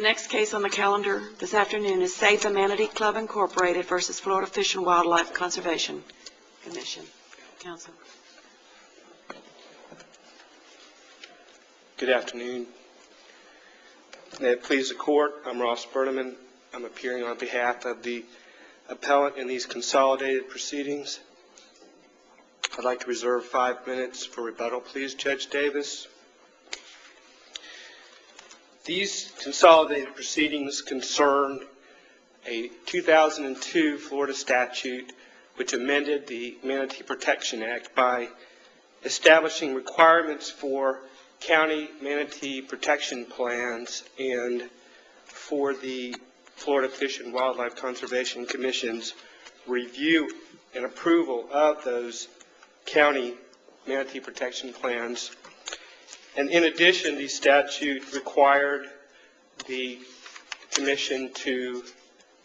next case on the calendar this afternoon is Save the Manatee Club Incorporated versus Florida Fish and Wildlife Conservation Commission. Counsel. Good afternoon. May it please the court, I'm Ross Berneman. I'm appearing on behalf of the appellant in these consolidated proceedings. I'd like to reserve 5 minutes for rebuttal, please, Judge Davis. These consolidated proceedings concern a 2002 Florida statute which amended the Manatee Protection Act by establishing requirements for county manatee protection plans and for the Florida Fish and Wildlife Conservation Commission's review and approval of those county manatee protection plans. And in addition, the statute required the Commission to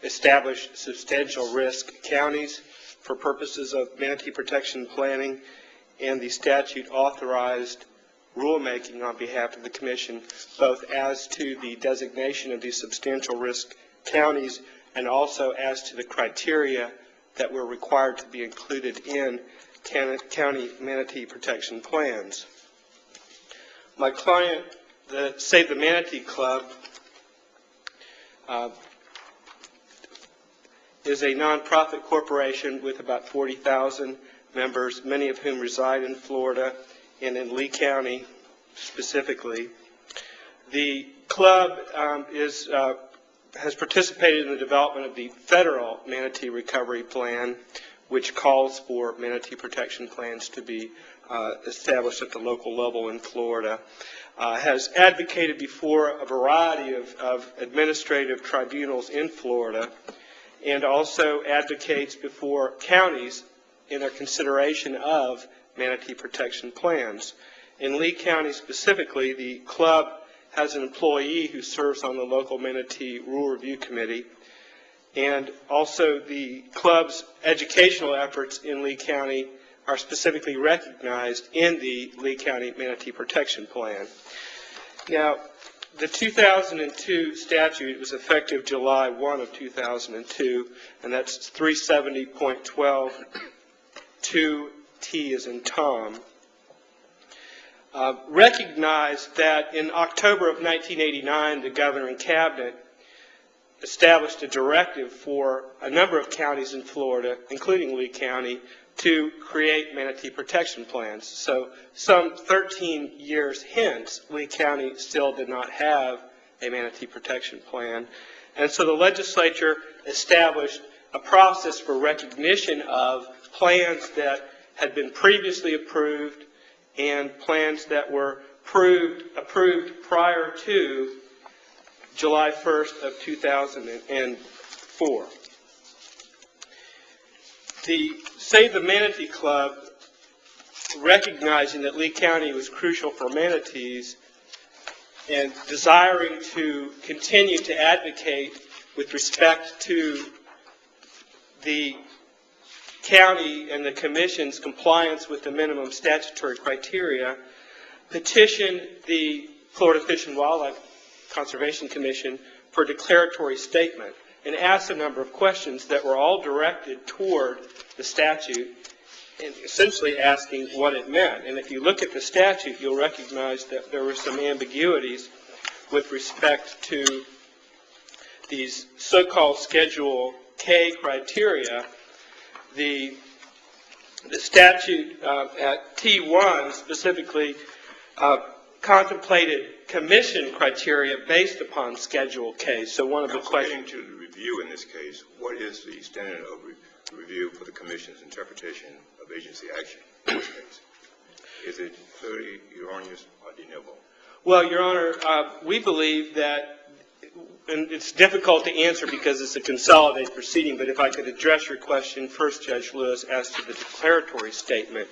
establish substantial risk counties for purposes of manatee protection planning, and the statute authorized rulemaking on behalf of the Commission, both as to the designation of these substantial risk counties and also as to the criteria that were required to be included in county manatee protection plans. My client, the Save the Manatee Club, is a nonprofit corporation with about 40,000 members, many of whom reside in Florida and in Lee County specifically. The club has participated in the development of the federal manatee recovery plan, which calls for manatee protection plans to be established at the local level in Florida, has advocated before a variety of administrative tribunals in Florida, and also advocates before counties in their consideration of manatee protection plans. In Lee County specifically, the club has an employee who serves on the local Manatee Rule Review Committee, and also the club's educational efforts in Lee County are specifically recognized in the Lee County Manatee Protection Plan. Now, the 2002 statute was effective July 1 of 2002, and that's 370.12, 2T as in Tom. Recognized that in October of 1989, the governor and cabinet established a directive for a number of counties in Florida, including Lee County, to create manatee protection plans. So some 13 years hence, Lee County still did not have a manatee protection plan. And so the legislature established a process for recognition of plans that had been previously approved and plans that were approved prior to July 1st of 2004. The Save the Manatee Club, recognizing that Lee County was crucial for manatees and desiring to continue to advocate with respect to the county and the Commission's compliance with the minimum statutory criteria, petitioned the Florida Fish and Wildlife Conservation Commission for a declaratory statement and asked a number of questions that were all directed toward the statute and essentially asking what it meant. And if you look at the statute, you'll recognize that there were some ambiguities with respect to these so-called Schedule K criteria. The statute at T1 specifically contemplated Commission criteria based upon Schedule K. So one of the questions to the review in this case, what is the standard of review for the Commission's interpretation of agency action in this case? Is it clearly erroneous or de novo? Well, Your Honor, we believe that, and it's difficult to answer because it's a consolidated proceeding, but if I could address your question first, Judge Lewis, as to the declaratory statement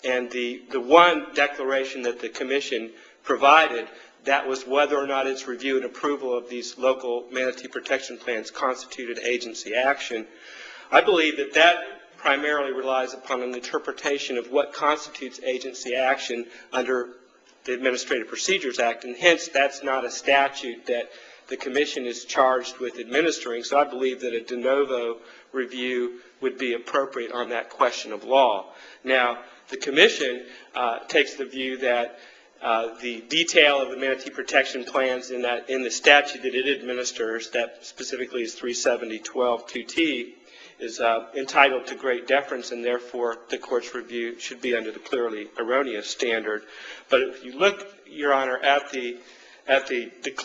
and the one declaration that the Commission provided, that was whether or not its review and approval of these local manatee protection plans constituted agency action. I believe that that primarily relies upon an interpretation of what constitutes agency action under the Administrative Procedures Act, and hence that's not a statute that the commission is charged with administering. So I believe that a de novo review would be appropriate on that question of law. Now, the commission takes the view that the detail of the manatee protection plans in the statute that it administers, that specifically is 370.12.2t, is entitled to great deference, and therefore the court's review should be under the clearly erroneous standard. But if you look, Your Honor, at the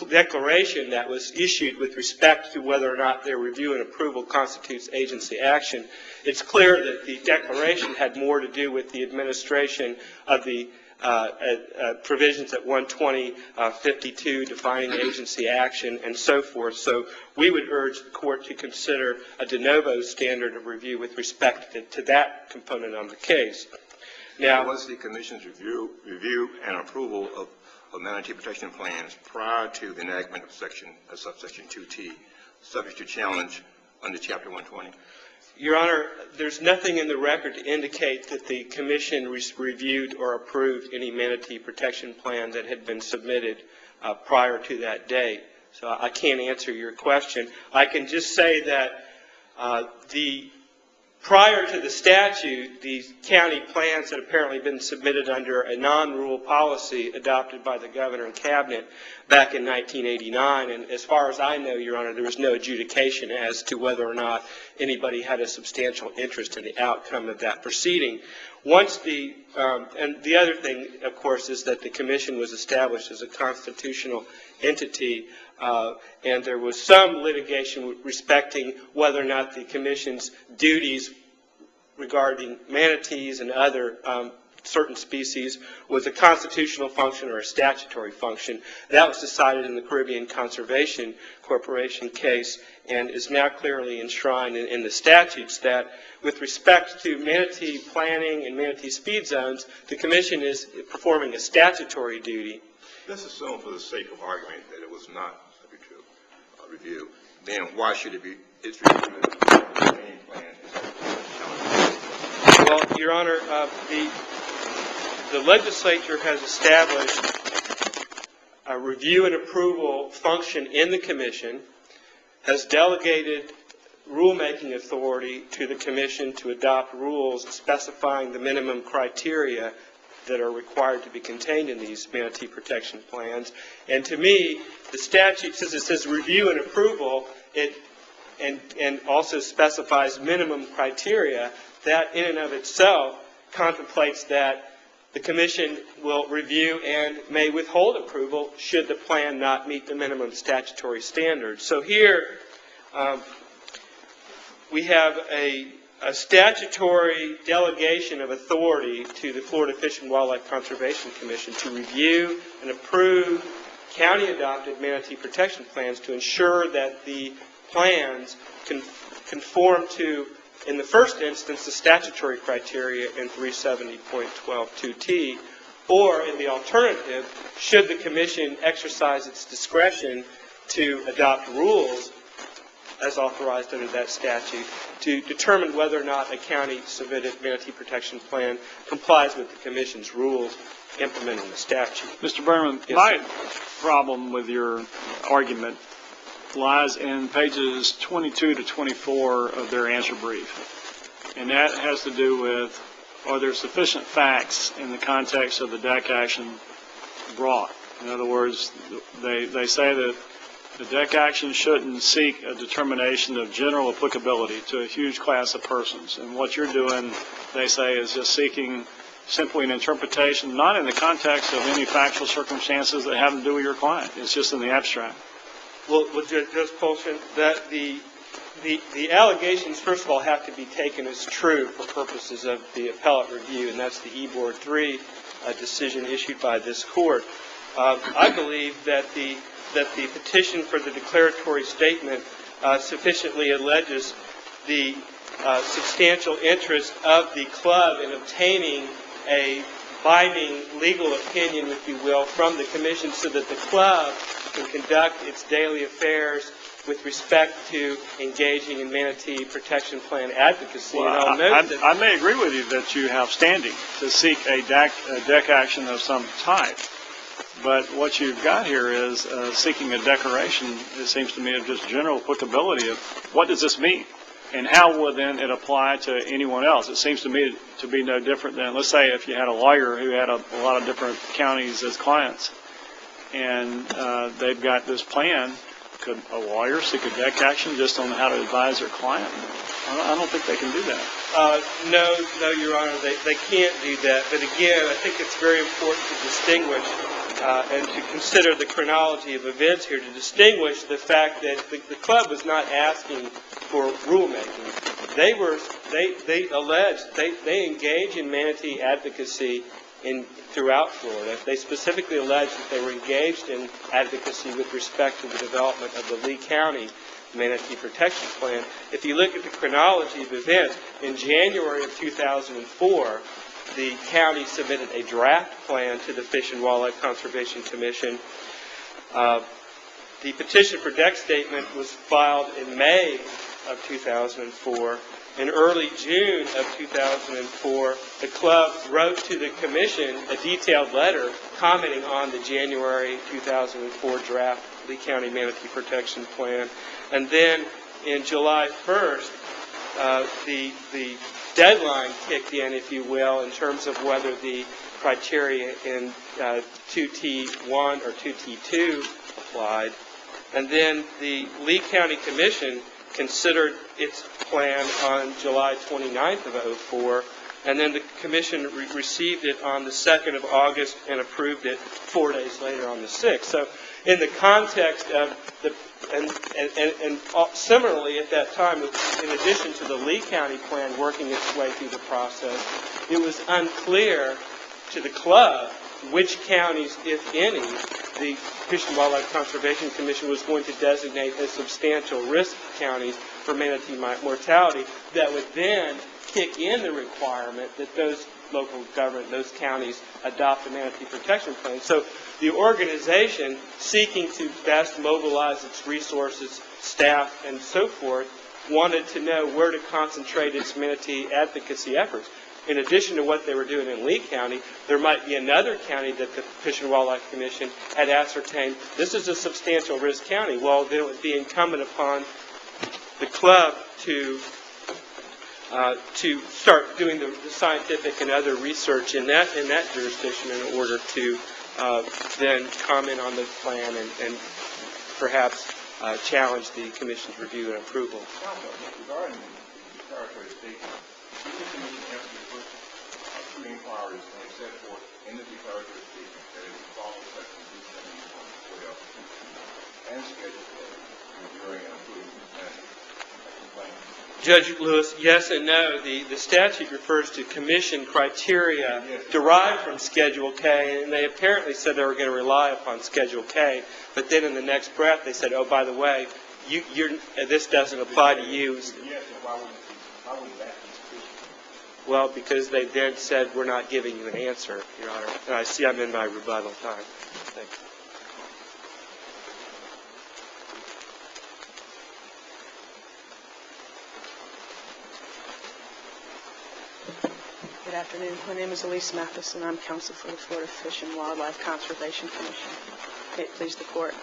declaration that was issued with respect to whether or not their review and approval constitutes agency action, it's clear that the declaration had more to do with the administration of the provisions at 120.52 defining agency action and so forth. So we would urge the court to consider a de novo standard of review with respect to that component on the case. Now, was the commission's review and approval of manatee protection plans prior to the enactment of subsection 2T subject to challenge under Chapter 120? Your Honor, there's nothing in the record to indicate that the commission reviewed or approved any manatee protection plan that had been submitted prior to that date. So I can't answer your question. I can just say that prior to the statute, these county plans had apparently been submitted under a non-rule policy adopted by the governor and cabinet back in 1989. And as far as I know, Your Honor, there was no adjudication as to whether or not anybody had a substantial interest in the outcome of that proceeding. And the other thing, of course, is that the commission was established as a constitutional entity, and there was some litigation respecting whether or not the commission's duties regarding manatees and other certain species was a constitutional function or a statutory function. That was decided in the Caribbean Conservation Corporation case and is now clearly enshrined in the statutes that with respect to manatee planning and manatee speed zones, the commission is performing a statutory duty. Let's assume for the sake of argument that it was not subject to review. Then why should it be its review of the main plan? Well, Your Honor, the legislature has established a review and approval function in the commission, has delegated rulemaking authority to the commission to adopt rules specifying the minimum criteria that are required to be contained in these manatee protection plans. And to me, the statute, since it says review and approval, and also specifies minimum criteria, that in and of itself contemplates that the commission will review and may withhold approval should the plan not meet the minimum statutory standards. So here we have a statutory delegation of authority to the Florida Fish and Wildlife Conservation Commission to review and approve county-adopted manatee protection plans to ensure that the plans conform to, in the first instance, the statutory criteria in 370.12.2t, or in the alternative, should the commission exercise its discretion to adopt rules as authorized under that statute to determine whether or not a county-submitted manatee protection plan complies with the commission's rules implementing the statute. Mr. Berman, Yes, my sir. problem with your argument lies in pages 22 to 24 of their answer brief. And that has to do with, are there sufficient facts in the context of the DEC action brought? In other words, they say that the DEC action shouldn't seek a determination of general applicability to a huge class of persons. And what you're doing, they say, is just seeking simply an interpretation, not in the context of any factual circumstances that have to do with your client. It's just in the abstract. Well, Judge Polshin, that the allegations, first of all, have to be taken as true for purposes of the appellate review, and that's the E-Board 3 decision issued by this court. I believe that the petition for the declaratory statement sufficiently alleges the substantial interest of the club in obtaining a binding legal opinion, if you will, from the commission so that the club can conduct its daily affairs with respect to engaging in manatee protection plan advocacy. Well, I may agree with you that you have standing to seek a DEC action of some type, But what you've got here is seeking a declaration, it seems to me, of just general applicability of what does this mean? And how will then it apply to anyone else? It seems to me to be no different than, let's say, if you had a lawyer who had a lot of different counties as clients, and they've got this plan. Could a lawyer seek a deck action just on how to advise their client? I don't think they can do that. No, Your Honor, they can't do that. But again, I think it's very important to distinguish and to consider the chronology of events here, to distinguish the fact that the club was not asking for rulemaking. They alleged, they engage in manatee advocacy throughout Florida. They specifically alleged that they were engaged in advocacy with respect to the development of the Lee County Manatee Protection Plan. If you look at the chronology of events, in January of 2004, the county submitted a draft plan to the Fish and Wildlife Conservation Commission. The petition for deck statement was filed in May of 2004. In early June of 2004, the club wrote to the commission a detailed letter commenting on the January 2004 draft Lee County Manatee Protection Plan. And then in July 1st, the deadline kicked in, if you will, in terms of whether the criteria in 2T1 or 2T2 applied. And then the Lee County Commission considered its plan on July 29th of 2004, and then the commission received it on the 2nd of August and approved it 4 days later on the 6th. So in the context of similarly at that time, in addition to the Lee County plan working its way through the process, it was unclear to the club which counties, if any, the Fish and Wildlife Conservation Commission was going to designate as substantial risk counties for manatee mortality that would then kick in the requirement that those local government, those counties, adopt a manatee protection plan. So the organization, seeking to best mobilize its resources, staff, and so forth, wanted to know where to concentrate its manatee advocacy efforts. In addition to what they were doing in Lee County, there might be another county that the Fish and Wildlife Commission had ascertained, this is a substantial risk county. Well, then it would be incumbent upon the club to start doing the scientific and other research in that jurisdiction in order to then comment on the plan and perhaps challenge the Commission's review and approval. Regarding the declaratory statement, did the Commission answer the first three inquiries when it set forth in the declaratory statement that it would follow Section 271 and Schedule A, reviewing and approving the plan? Judge Lewis, yes and no. The statute refers to commission criteria derived from Schedule K, and they apparently said they were going to rely upon Schedule K, but then in the next breath they said, oh, by the way, this doesn't apply to you. Yes, and why would that be sufficient? Well, because they then said, we're not giving you an answer, Your Honor. And I see I'm in my rebuttal time. Thank you. Good afternoon. My name is Elise Mathis, and I'm counsel for the Florida Fish and Wildlife Conservation Commission. May it please the Court.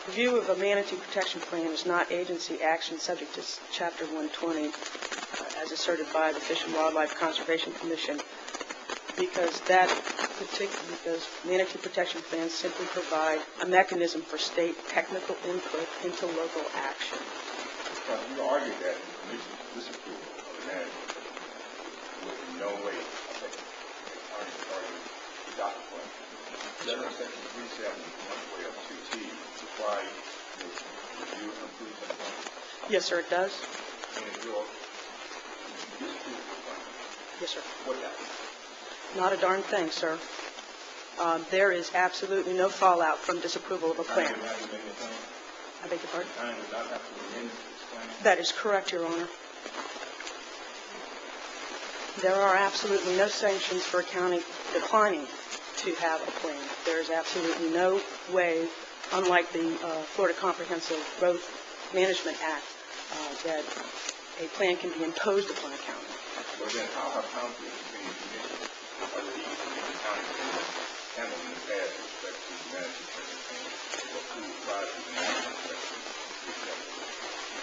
Review of a manatee protection plan is not agency action subject to Chapter 120, as asserted by the Fish and Wildlife Conservation Commission, because manatee protection plans simply provide a mechanism for state technical input into local action. You argue that the Commission's disapproval of the manatee would in no way affect the county's authority to adopt the plan. Doesn't Section 371 of 2T require you to review and approve the plan? Yes, sir, it does. And if you're disapprove the plan, Yes, sir. what happens? Not a darn thing, sir. There is absolutely no fallout from disapproval of a plan. The county would have to make a plan? I beg your pardon? The county would not have to amend its plan? That is correct, Your Honor. There are absolutely no sanctions for a county declining to have a plan. There is absolutely no way, unlike the Florida Comprehensive Growth Management Act, that a plan can be imposed upon a county. Well, then how have counties been commissioned or the county handled in the past with respect to management and what who applies to the management section?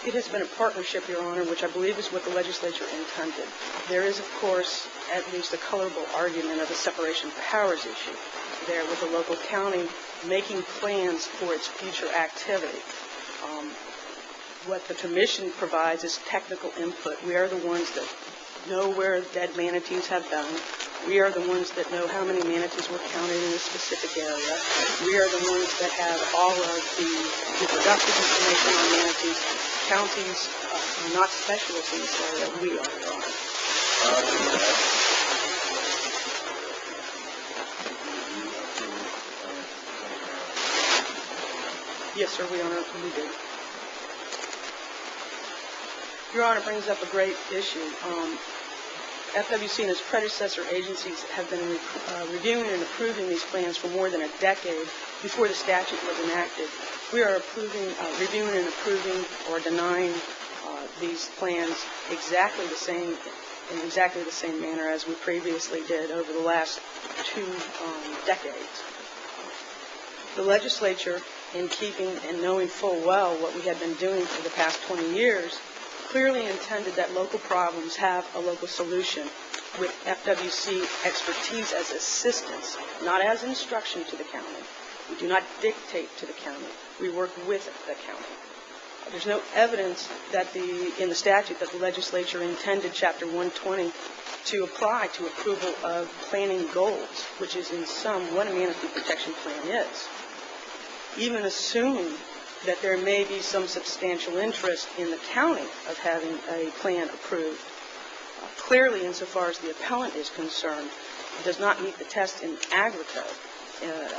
It has been a partnership, Your Honor, which I believe is what the legislature intended. There is, of course, at least a colorable argument of a separation of powers issue there with the local county making plans for its future activity. What the commission provides is technical input. We are the ones that know where dead manatees have been. We are the ones that know how many manatees were counted in a specific area. We are the ones that have all of the reproductive information on manatees. Counties are not specialists in this area. We are, Your Honor. Yes, sir, we do. Your Honor brings up a great issue. FWC and its predecessor agencies have been reviewing and approving these plans for more than a decade before the statute was enacted. We are reviewing and approving or denying these plans in exactly the same manner as we previously did over the last 2 decades. The legislature, in keeping and knowing full well what we had been doing for the past 20 years, clearly intended that local problems have a local solution with FWC expertise as assistance, not as instruction to the county. We do not dictate to the county. We work with the county. There's no evidence that in the statute that the legislature intended Chapter 120 to apply to approval of planning goals, which is in sum what a manatee protection plan is. Even assuming that there may be some substantial interest in the county of having a plan approved, clearly, insofar as the appellant is concerned, it does not meet the test in Agricode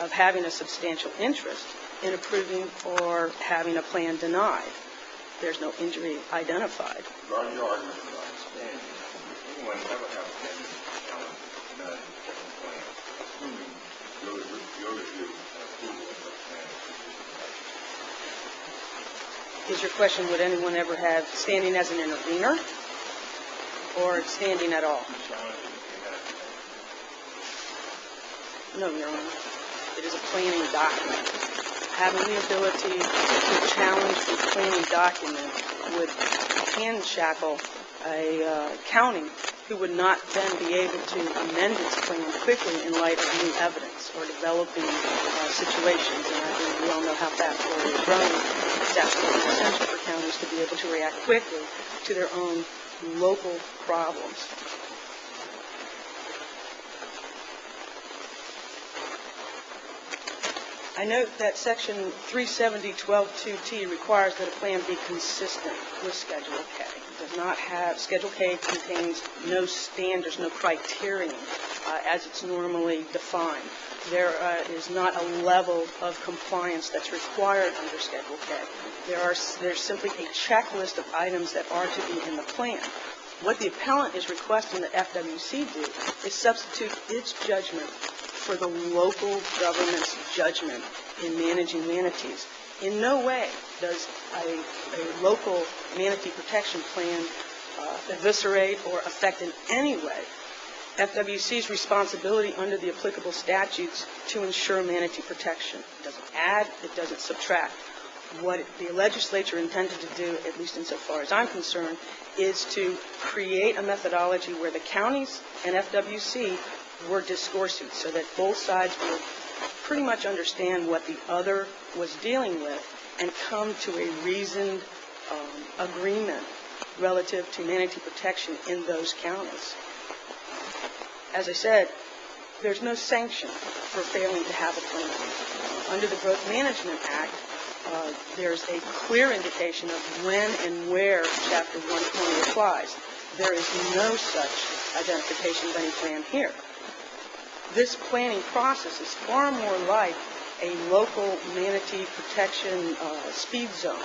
of having a substantial interest in approving or having a plan denied. There's no injury identified. Regarding your argument about expanding, anyone ever have a plan denied plan, assuming your review and approval of the plan? Is your question, would anyone ever have standing as an intervener or standing at all? No, Your Honor. It is a planning document. Having the ability to challenge the planning document would hand-shackle a county who would not then be able to amend its plan quickly in light of new evidence or developing situations. And I think we all know how fast-forward is running. It's absolutely essential for counties to be able to react quickly to their own local problems. I note that Section 370.12.2t requires that a plan be consistent with Schedule K. It does not have, Schedule K contains no standards, no criterion as it's normally defined. There is not a level of compliance that's required under Schedule K. There's simply a checklist of items that are to be in the plan. What the appellant is requesting that FWC do is substitute its judgment for the local government's judgment in managing manatees. In no way does a local manatee protection plan eviscerate or affect in any way FWC's responsibility under the applicable statutes to ensure manatee protection. It doesn't add, it doesn't subtract. What the legislature intended to do, at least insofar as I'm concerned, is to create a methodology where the counties and FWC were discoursing so that both sides would pretty much understand what the other was dealing with and come to a reasoned agreement relative to manatee protection in those counties. As I said, there's no sanction for failing to have a plan. Under the Growth Management Act, there's a clear indication of when and where Chapter 120 applies. There is no such identification of any plan here. This planning process is far more like a local manatee protection speed zone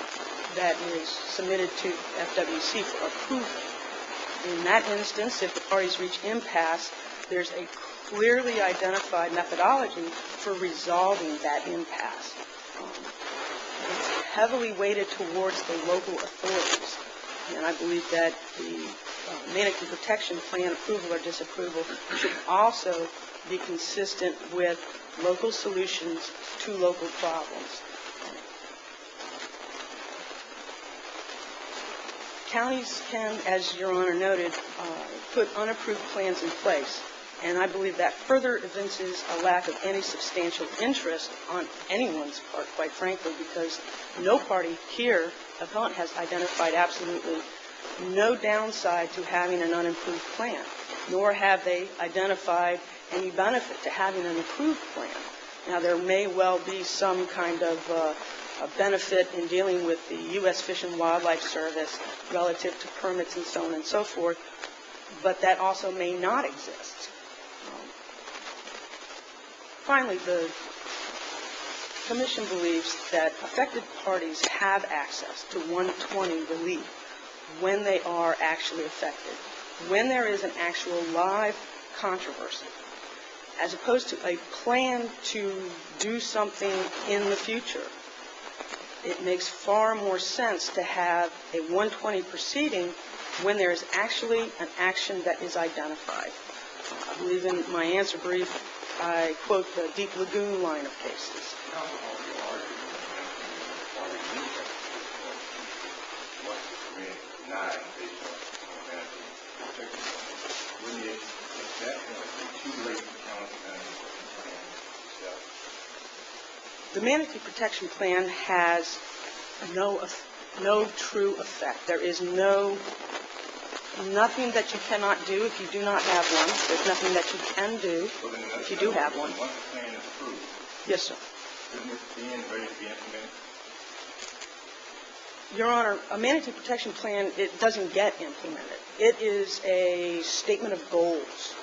that is submitted to FWC for approval. In that instance, if the parties reach impasse, there's a clearly identified methodology for resolving that impasse. It's heavily weighted towards the local authorities, and I believe that the manatee protection plan approval or disapproval should also be consistent with local solutions to local problems. Counties can, as Your Honor noted, put unapproved plans in place, and I believe that further evinces a lack of any substantial interest on anyone's part, quite frankly, because no party here, appellant, has identified absolutely no downside to having an unapproved plan, nor have they identified any benefit to having an approved plan. Now, there may well be some kind of a benefit in dealing with the U.S. Fish and Wildlife Service relative to permits and so on and so forth, but that also may not exist. Finally, the Commission believes that affected parties have access to 120 relief when they are actually affected, when there is an actual live controversy, as opposed to a plan to do something in the future. It makes far more sense to have a 120 proceeding when there is actually an action that is identified. I believe in my answer brief, I quote the Deep Lagoon line of cases. The Manatee Protection Plan has no true effect. There is nothing that you cannot do if you do not have one. There's nothing that you can do if you do have one. Once the plan is approved, Yes, sir. isn't it being ready to be implemented? Your Honor, a Manatee Protection Plan, it doesn't get implemented. It is a statement of goals.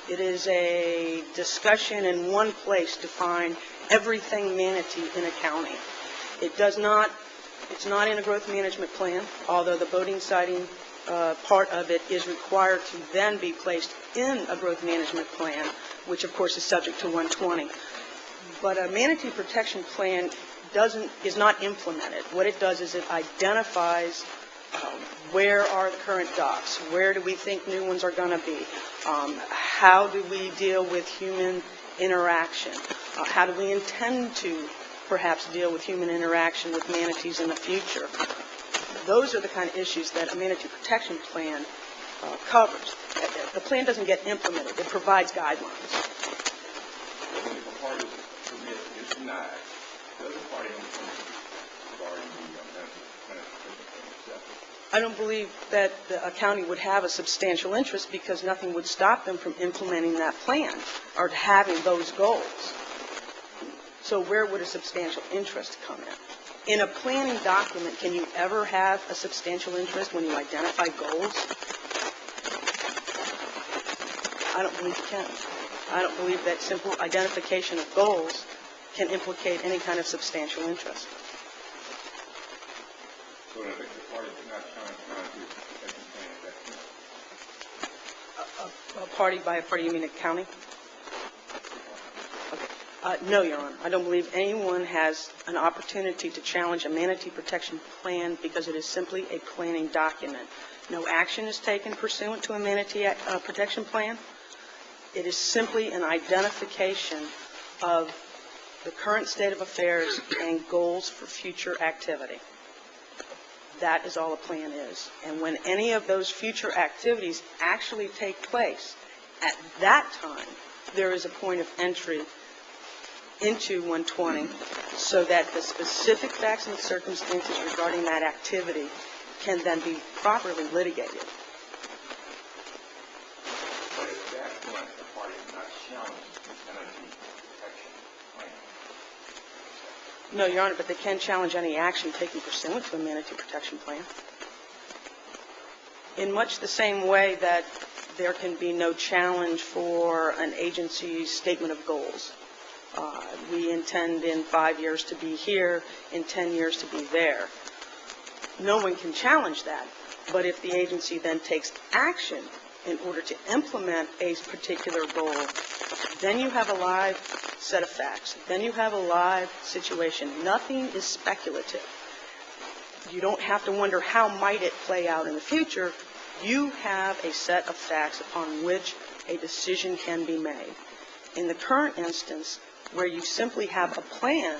It is a discussion in one place to find everything manatee in a county. It's not in a growth management plan, although the boating siting part of it is required to then be placed in a growth management plan, which of course is subject to 120. But a Manatee Protection Plan is not implemented. What it does is it identifies where are the current docks, where do we think new ones are going to be, how do we deal with human interaction, how do we intend to perhaps deal with human interaction with manatees in the future. Those are the kind of issues that a Manatee Protection Plan covers. The plan doesn't get implemented. It provides guidelines. If a party's permit is denied, does the party own the permit regarding the Manatee Protection Plan itself? I don't believe that a county would have a substantial interest because nothing would stop them from implementing that plan or having those goals. So where would a substantial interest come in? In a planning document, can you ever have a substantial interest when you identify goals? I don't believe you can. I don't believe that simple identification of goals can implicate any kind of substantial interest. So if the party did not challenge the Manatee Protection Plan at that point? A party, by a party you mean a county? No, Your Honor. I don't believe anyone has an opportunity to challenge a Manatee Protection Plan because it is simply a planning document. No action is taken pursuant to a Manatee Protection Plan. It is simply an identification of the current state of affairs and goals for future activity. That is all a plan is. And when any of those future activities actually take place, at that time, there is a point of entry into 120 so that the specific facts and circumstances regarding that activity can then be properly litigated. But at that point, the party did not challenge the Manatee Protection Plan. No, Your Honor, but they can challenge any action taken pursuant to a Manatee Protection Plan. In much the same way that there can be no challenge for an agency's statement of goals. We intend in 5 years to be here, in 10 years to be there. No one can challenge that, but if the agency then takes action in order to implement a particular goal, then you have a live set of facts. Then you have a live situation. Nothing is speculative. You don't have to wonder how might it play out in the future. You have a set of facts upon which a decision can be made. In the current instance, where you simply have a plan,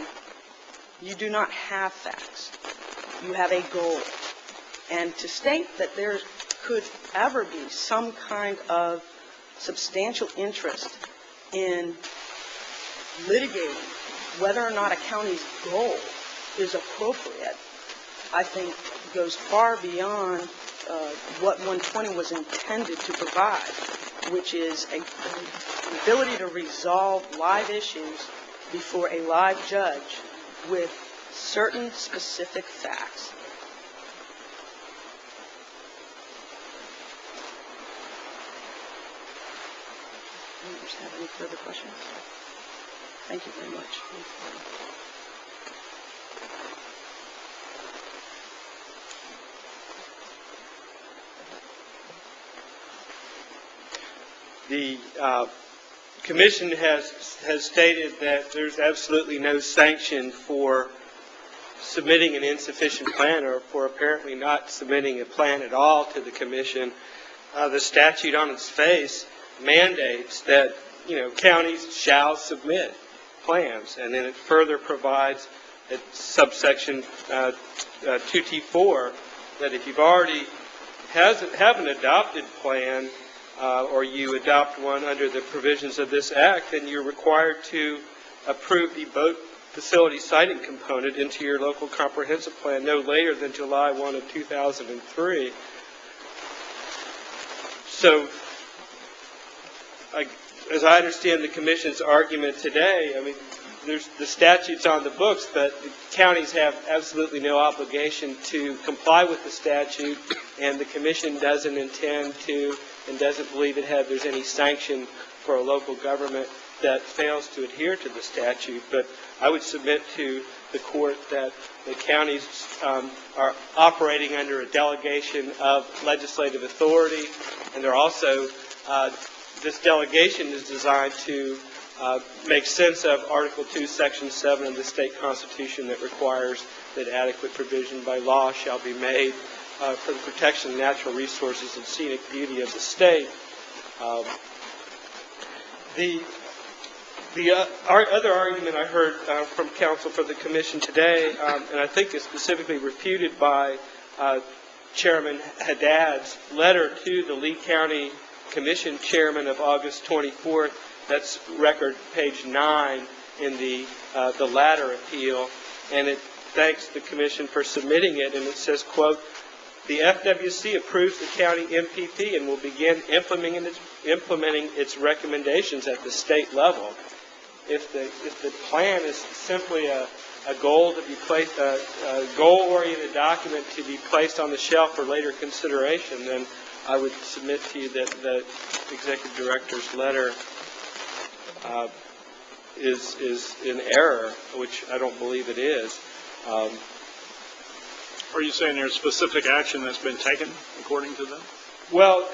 you do not have facts. You have a goal. And to state that there could ever be some kind of substantial interest in litigating whether or not a county's goal is appropriate, I think goes far beyond what 120 was intended to provide, which is an ability to resolve live issues before a live judge with certain specific facts. Members have any further questions? Thank you very much. The commission has stated that there's absolutely no sanction for submitting an insufficient plan or for apparently not submitting a plan at all to the commission. The statute on its face mandates that, counties shall submit plans, and then it further provides at subsection 2T4 that if you've already have an adopted plan or you adopt one under the provisions of this act, then you're required to approve the boat facility siting component into your local comprehensive plan no later than July 1 of 2003. So, as I understand the commission's argument today, there's the statutes on the books, but the counties have absolutely no obligation to comply with the statute, and the commission doesn't intend to and doesn't believe there's any sanction for a local government that fails to adhere to the statute. But I would submit to the court that the counties are operating under a delegation of legislative authority, and they're also, this delegation is designed to make sense of Article 2, Section 7 of the state constitution that requires that adequate provision by law shall be made for the protection of natural resources and scenic beauty of the state. The other argument I heard from counsel for the commission today, and I think is specifically refuted by Chairman Haddad's letter to the Lee County Commission Chairman of August 24th, that's record page 9 in the latter appeal, and it thanks the commission for submitting it, and it says, quote, "The FWC approves the county MPP and will begin implementing its recommendations at the state level." If the plan is simply a goal to be placed, a goal-oriented document to be placed on the shelf for later consideration, then I would submit to you that the executive director's letter is in error, which I don't believe it is. Are you saying there's specific action that's been taken according to them? Well,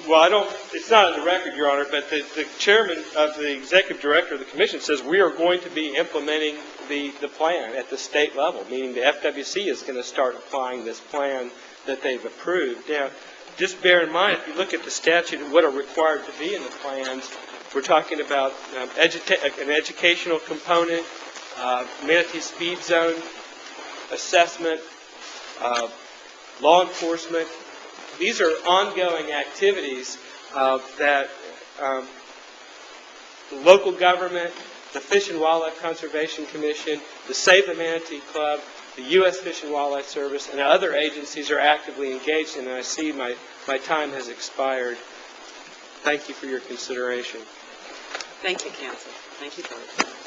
well, I don't. It's not on the record, Your Honor. But the chairman of the executive director of the commission says we are going to be implementing the plan at the state level, meaning the FWC is going to start applying this plan that they've approved. Now, just bear in mind, if you look at the statute and what are required to be in the plans, we're talking about an educational component, manatee speed zone assessment, law enforcement. These are ongoing activities that the local government, the Fish and Wildlife Conservation Commission, the Save the Manatee Club, the U.S. Fish and Wildlife Service, and other agencies are actively engaged in, and I see my time has expired. Thank you for your consideration. Thank you, counsel. Thank you both.